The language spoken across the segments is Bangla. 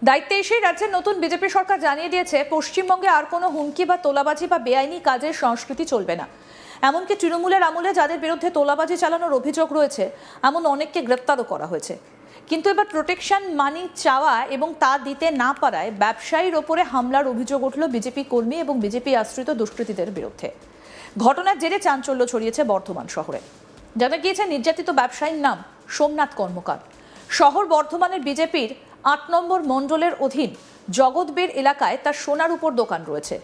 দায়িত্বে এসেই রাজ্যের নতুন বিজেপি সরকার জানিয়ে দিয়েছে পশ্চিমবঙ্গে আর কোনো হুমকি বা তোলাবাজি বা বেআইনি কাজের সংস্কৃতি চলবে না। এমনকি তৃণমূলের আমলে যাদের বিরুদ্ধে তোলাবাজি চালানোর অভিযোগ রয়েছে এমন অনেককে গ্রেপ্তারও করা হয়েছে। কিন্তু এবার প্রোটেকশন মানি চাওয়া এবং তা দিতে না পারায় ব্যবসায়ীর ওপরে হামলার অভিযোগ উঠল বিজেপি কর্মী এবং বিজেপি আশ্রিত দুষ্কৃতীদের বিরুদ্ধে। ঘটনার জেরে চাঞ্চল্য ছড়িয়েছে বর্ধমান শহরে। জানা গিয়েছে নির্যাতিত ব্যবসায়ীর নাম সোমনাথ কর্মকার। শহর বর্ধমানের বিজেপির ৮ নম্বর মণ্ডলের অধীন জগৎবের এলাকায় তার সোনার উপর দোকান রয়েছে।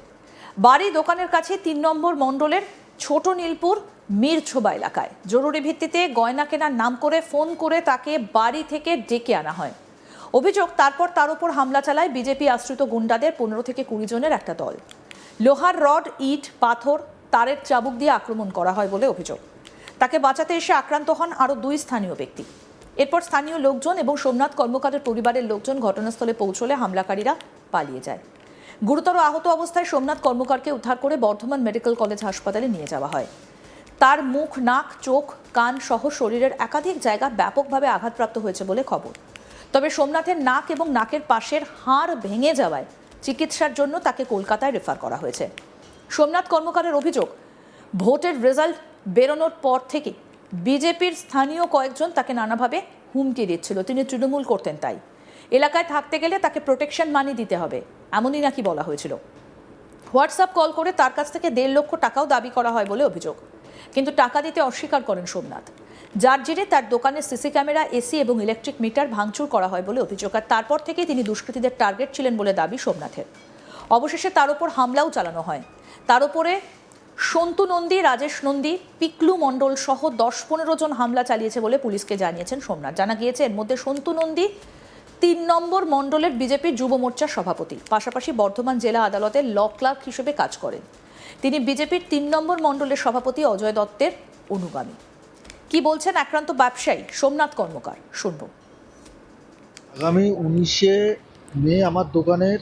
বাড়ি দোকানের কাছে ৩ নম্বর মণ্ডলের ছোট নীলপুর মিরছোবা এলাকায় জরুরি ভিত্তিতে গয়না কেনার নাম করে ফোন করে তাকে বাড়ি থেকে ডেকে আনা হয়। অভিযোগ তারপর তার উপর হামলা চালায় বিজেপি আশ্রিত গুন্ডাদের ১৫ থেকে ২০ জনের একটা দল। লোহার রড, ইট, পাথর, তারের চাবুক দিয়ে আক্রমণ করা হয় বলে অভিযোগ। তাকে বাঁচাতে এসে আক্রান্ত হন আরও ২ স্থানীয় ব্যক্তি। এরপর স্থানীয় লোকজন এবং সোমনাথ কর্মকারের পরিবারের লোকজন ঘটনাস্থলে পৌঁছলে হামলাকারীরা পালিয়ে যায়। গুরুতর আহত অবস্থায় সোমনাথ কর্মকারকে উদ্ধার করে বর্ধমান মেডিকেল কলেজ হাসপাতালে নিয়ে যাওয়া হয়। তার মুখ, নাক, চোখ, কান সহ শরীরের একাধিক জায়গা ব্যাপকভাবে আঘাতপ্রাপ্ত হয়েছে বলে খবর। তবে সোমনাথের নাক এবং নাকের পাশের হাড় ভেঙে যাওয়ায় চিকিৎসার জন্য তাকে কলকাতায় রেফার করা হয়েছে। সোমনাথ কর্মকারের অভিযোগ, ভোটের রেজাল্ট বেরোনোর পর থেকে বিজেপির স্থানীয় কয়েকজন তাকে নানাভাবে হুমকি দিচ্ছিল। তিনি তৃণমূল করতেন, তাই এলাকায় থাকতে গেলে তাকে প্রোটেকশন মানি দিতে হবে, এমনই নাকি বলা হয়েছিল। হোয়াটসঅ্যাপ কল করে তার কাছ থেকে ১.৫ লক্ষ টাকাও দাবি করা হয় বলে অভিযোগ, কিন্তু টাকা দিতে অস্বীকার করেন সোমনাথ। যার জেরে তার দোকানের সিসি ক্যামেরা, এসি এবং ইলেকট্রিক মিটার ভাঙচুর করা হয় বলে অভিযোগ। আর তারপর থেকেই তিনি দুষ্কৃতীদের টার্গেট ছিলেন বলে দাবি সোমনাথের। অবশেষে তার উপর হামলাও চালানো হয়। তার উপরে সন্তু নন্দী, রাজেশ নন্দী, পিকলু মণ্ডল সহ ১০-১৫ জন হামলা চালিয়েছে বলে পুলিশকে জানিয়েছেন সোমনাথ। জানা গিয়েছে এর মধ্যে সন্তু নন্দী ৩ নম্বর মণ্ডলের বিজেপির যুব মোর্চার সভাপতি, পাশাপাশি বর্ধমান জেলা আদালতের ল ক্লার্ক হিসেবে কাজ করেন। তিনি বিজেপির ৩ নম্বর মণ্ডলের সভাপতি অজয় দত্তের অনুগামী। কি বলছেন আক্রান্ত ব্যবসায়ী সোমনাথ কর্মকার, শুনব। আগামী ১৯শে মে আমার দোকানের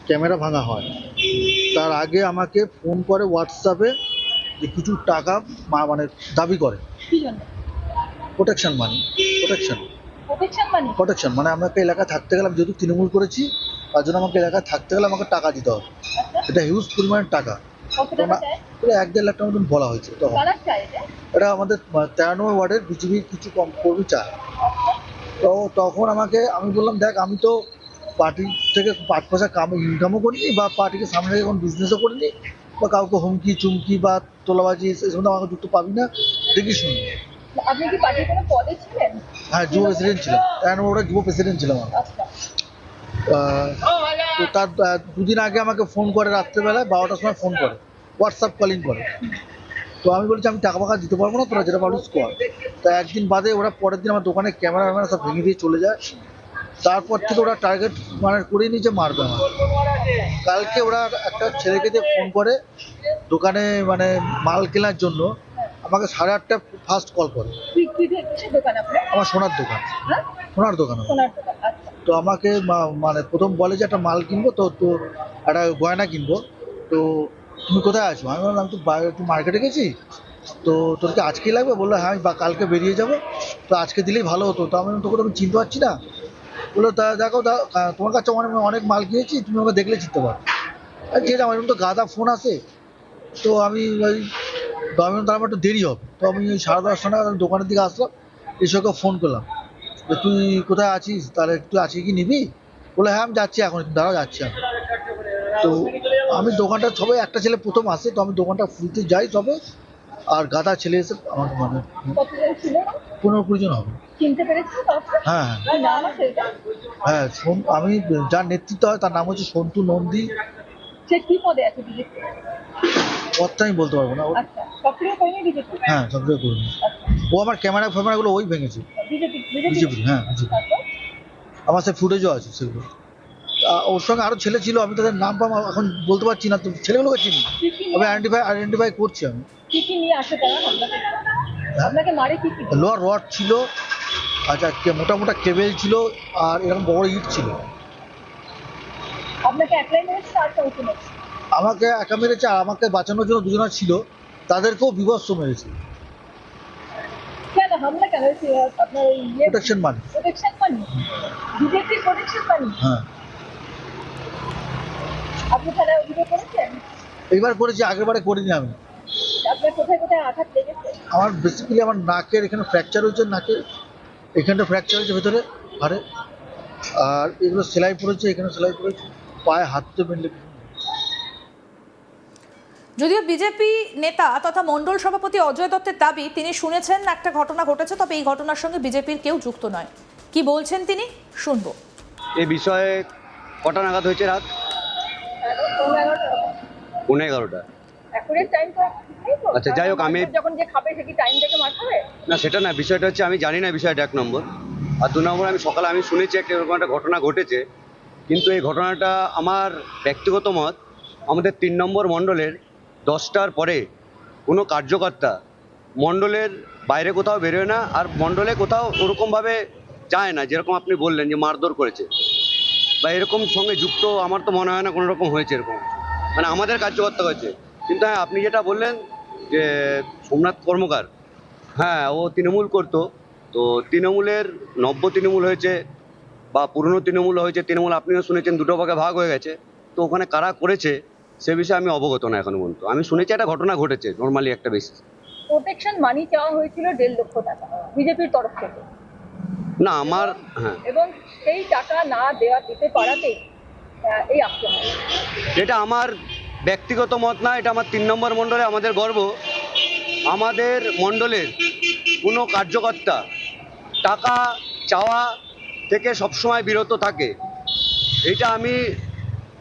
ক্যামেরা ভাঙা হয়। তার আগে আমাকে ফোন করে হোয়াটসঅ্যাপে যে কিছু টাকা মানে দাবি করে। প্রোটেকশন মানি, প্রোটেকশন মানে আমাকে এলাকায় থাকতে গেলাম, যেহেতু তৃণমূল করেছি তার জন্য আমাকে এলাকায় থাকতে গেলে আমাকে টাকা দিতে হবে। এটা হিউজ পরিমাণের টাকা, এটা ১-১.৫ লাখ টাকার মতন বলা হয়েছে। তখন এটা আমাদের ১৩ নম্বর ওয়ার্ডের বিজেপির কিছু কর্মী চায়। তো তখন আমি বললাম, দেখ আমি তো পার্টি থেকে ৫ পয়সা ইনকামও করিনি বা পার্টিকে সামনে রেখে কোনো বিজনেসও করিনি বা কাউকে হুমকি চুমকি বা তোলাবাজি এসব আমাকে যুক্ত পাবি না, দেখি শুনি। আপনি কি পার্টির কোনো পদে ছিলেন? হ্যাঁ, যুব প্রেসিডেন্ট ছিলাম। ওটা যুব প্রেসিডেন্ট ছিলাম আমি। তো তার ২ দিন আগে আমাকে ফোন করে, রাত্রেবেলায় ১২টার সময় ফোন করে, হোয়াটসঅ্যাপ কলিং করে। তো আমি বলছি আমি টাকা ফাঁকা দিতে পারবো না, তোরা যেটা পারবি কর। তা একদিন বাদে ওরা পরের দিন আমার দোকানে ক্যামেরা সব ভেঙে দিয়ে চলে যায়। তারপর থেকে ওরা টার্গেট মানে করে নিয়ে মারবে আমার। কালকে ওরা একটা ছেলেকে দিয়ে ফোন করে দোকানে মানে মাল কেনার জন্য আমাকে ৮:৩০ ফার্স্ট কল করে। আমার সোনার দোকান, সোনার দোকান। তো আমাকে মানে প্রথম বলে যে একটা মাল কিনবো, তো একটা গয়না কিনবো, তো তুমি কোথায় আছো? আমি বললাম আমি তো একটু মার্কেটে গেছি, তো তোর কি আজকেই লাগবে? বললো হ্যাঁ, আমি কালকে বেরিয়ে যাবো, তো আজকে দিলেই ভালো হতো। তো আমি তোকে তো চিনতে পারছি না। বললো তা দেখো, তোমার কাছে অনেক মাল কিনেছি, তুমি আমাকে দেখলে চিনতে পারো। ঠিক আছে, আমার তো গাদা ফোন আসে। তো আমি ওই ১০ মিনিট, তার আমার একটু দেরি হবে। তো আমি ওই 10:30 নাগাদ আমি দোকানের দিকে আসলাম, এসে ওকে ফোন করলাম যে তুই কোথায় আছিস, তাহলে একটু আজকে কি নিবি? বলে হ্যাঁ আমি যাচ্ছি, এখন দাঁড়াও যাচ্ছি আমি। তো আমি দোকানটা, সবাই একটা ছেলে প্রথম আসে, তো আমি দোকানটা খুলতে যাই তবে, আর গাদা ছেলে এসে আমাকে মানে ১৫-২০ জন হবে। হ্যাঁ হ্যাঁ, আমি যার নেতৃত্ব হয় তার নাম হচ্ছে সন্তু নন্দী। পদটা আমি বলতে পারবো না। হ্যাঁ, সক্রিয় কর্মী। ও আমার ক্যামেরাগুলো ওই ভেঙেছে, বিজেপি। হ্যাঁ, বিজেপি। আমার সে ফুটেজও আছে সেগুলো। ওর সঙ্গে আরো ছেলে ছিল, আমি তাদের নাম এখন বলতে পারছি না, তো ছেলেগুলোকে চিনি, তবে আইডেন্টিফাই করছি আমি। লোহার রড ছিল, আচ্ছা মোটা মোটা কেবেল ছিল, আর এরকম বড় ইট ছিল। আমাকে একা মেরেছে, আর আমাকে বাঁচানোর জন্য ২ জনা ছিল, তাদেরকেও বিভৎস মেরেছে। কেন হামলা কেন হয়েছে? আপনার ওই প্রোটেকশন মানি। প্রোটেকশন মানি, বিজেপির প্রোটেকশন মানি। হ্যাঁ, আপনি থানায় অভিযোগ করেছেন? এইবার করেছি, আগের বারে করিনি আমি। আপনার কোথায় কোথায় আঘাত লেগেছে? আমার বেসিক্যালি আমার নাকের এখানে ফ্র্যাকচার হয়েছে, নাকে এখানটা ফ্র্যাকচার হয়েছে ভেতরে ঘাড়ে, আর এগুলো সেলাই পড়েছে, এখানে সেলাই পড়েছে, পায়ে হাততে মেনলে। যদিও বিজেপি নেতা তথা মণ্ডল সভাপতি অজয় দত্তের দাবি, তিনি শুনেছেন একটা ঘটনা ঘটেছে, তবে এই ঘটনার সঙ্গে বিজেপির কেউ যুক্ত নয়। কি বলছেন তিনি, শুনবো। এই বিষয়ে কটা নাগাদ হয়েছে? রাত 11:30। অ্যাকুরেট টাইম তো নেই তো। আচ্ছা, যাই হোক, আমি- যখন যে খাবে সে কি টাইম দেখে মার খাবে? না, সেটা না, বিষয়টা হচ্ছে আমি জানি না বিষয়টা, 1 নম্বর। আর 2 নম্বর, আমি সকালে আমি শুনেছি একটা এরকম একটা ঘটনা ঘটেছে, কিন্তু এই ঘটনাটা আমার ব্যক্তিগত মত, আমাদের 3 নম্বর মণ্ডলের 10টার পরে কোনো কার্যকর্তা মণ্ডলের বাইরে কোথাও বেরোয় না, আর মণ্ডলে কোথাও ওরকমভাবে যায় না, যেরকম আপনি বললেন যে মারধর করেছে বা এরকম সঙ্গে যুক্ত। আমার তো মনে হয় না কোনো রকম হয়েছে এরকম, মানে আমাদের কার্যকর্তা হয়েছে। কিন্তু হ্যাঁ, আপনি যেটা বললেন যে সোমনাথ কর্মকার, হ্যাঁ, ও তৃণমূল করতো, তো তৃণমূলের নব্য তৃণমূল হয়েছে বা পুরনো তৃণমূল হয়েছে, তৃণমূল আপনিও শুনেছেন দুটো ভাগে ভাগ হয়ে গেছে। তো ওখানে কারা করেছে সে বিষয়ে আমি অবগত না এখনো পর্যন্ত। আমি শুনেছি একটা ঘটনা ঘটেছে নর্মালি একটা বেসিস। প্রোটেকশন মানি চাওয়া হয়েছিল 1.5 লক্ষ টাকা বিজেপির তরফ থেকে, না আমার, হ্যাঁ, এবং সেই টাকা না দিতে পারাতেই এই আক্রমণ। এটা আমার ব্যক্তিগত মত না, এটা আমার 3 নম্বর মণ্ডলে আমাদের গর্ব। আমাদের মণ্ডলের কোনো কার্যকর্তা টাকা চাওয়া থেকে সবসময় বিরত থাকে, এটা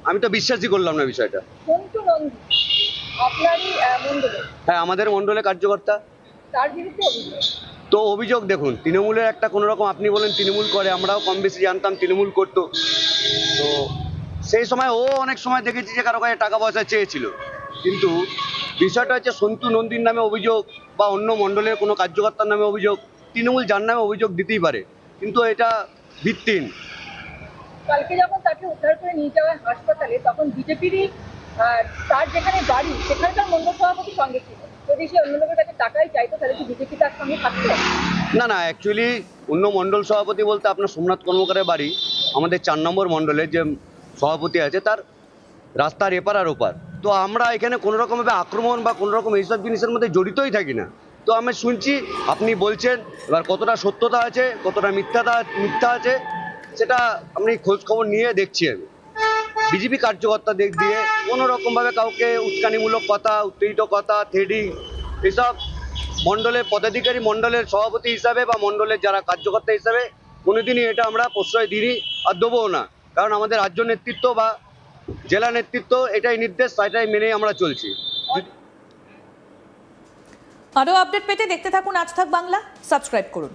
আমি তো বিশ্বাসই করলাম না বিষয়টা। সন্তু নন্দী আপনারই মন্ডলে, হ্যাঁ, আমাদের মণ্ডলে কার্যকর্তা। তার বিরুদ্ধে অভিযোগ। তো অভিযোগ দেখুন, তৃণমূলের একটা কোনো রকম, আপনি বলেন তৃণমূল করে, আমরাও কম বেশি জানতাম তৃণমূল করতো। তো সেই সময় ও অনেক সময় দেখেছি যে কারো কাছে টাকা পয়সা চেয়েছিল, কিন্তু বিষয়টা হচ্ছে সন্তু নন্দীর নামে অভিযোগ বা অন্য মণ্ডলের কোনো কার্যকর্তার নামে অভিযোগ, তৃণমূল যার নামে অভিযোগ দিতেই পারে, কিন্তু এটা ভিত্তিহীন। কালকে যখন তাকে উদ্ধার করে নিয়ে যাওয়া হয় হাসপাতালে, তখন বিজেপিরই তার যেখানে বাড়ি সেখানকার মণ্ডল সভাপতি সঙ্গে ছিল। যদি সে অন্য লোকের কাছে টাকাই চাইতো, তাহলে কি বিজেপি তার সঙ্গে থাকতো? না না, অ্যাকচুয়ালি অন্য মণ্ডল সভাপতি বলতে আপনার সোমনাথ কর্মকারের বাড়ি আমাদের 4 নম্বর মণ্ডলের যে সভাপতি আছে তার রাস্তার এপার আর ওপার। তো আমরা এখানে কোনো রকমভাবে আক্রমণ বা কোনো রকম এইসব জিনিসের মধ্যে জড়িতই থাকি না। তো আমি শুনছি, আপনি বলছেন, এবার কতটা সত্যতা আছে কতটা মিথ্যা আছে সেটা আমি খোঁজ খবর নিয়ে দেখছি। আমি বিজেপি কার্যকর্তা দিক দিয়ে কোনো রকমভাবে কাউকে উস্কানিমূলক কথা, উত্তেজিত কথা, থ্রেডিং, এসব মণ্ডলের পদাধিকারী, মণ্ডলের সভাপতি হিসাবে বা মণ্ডলের যারা কার্যকর্তা হিসাবে কোনোদিনই এটা আমরা প্রশ্রয় দিই আর দেবও না। কারণ আমাদের রাজ্য নেতৃত্ব বা জেলা নেতৃত্ব এটাই নির্দেশ, সেটাই মেনেই আমরা চলছি। আরও আপডেট পেতে দেখতে থাকুন আজ থাক বাংলা, সাবস্ক্রাইব করুন।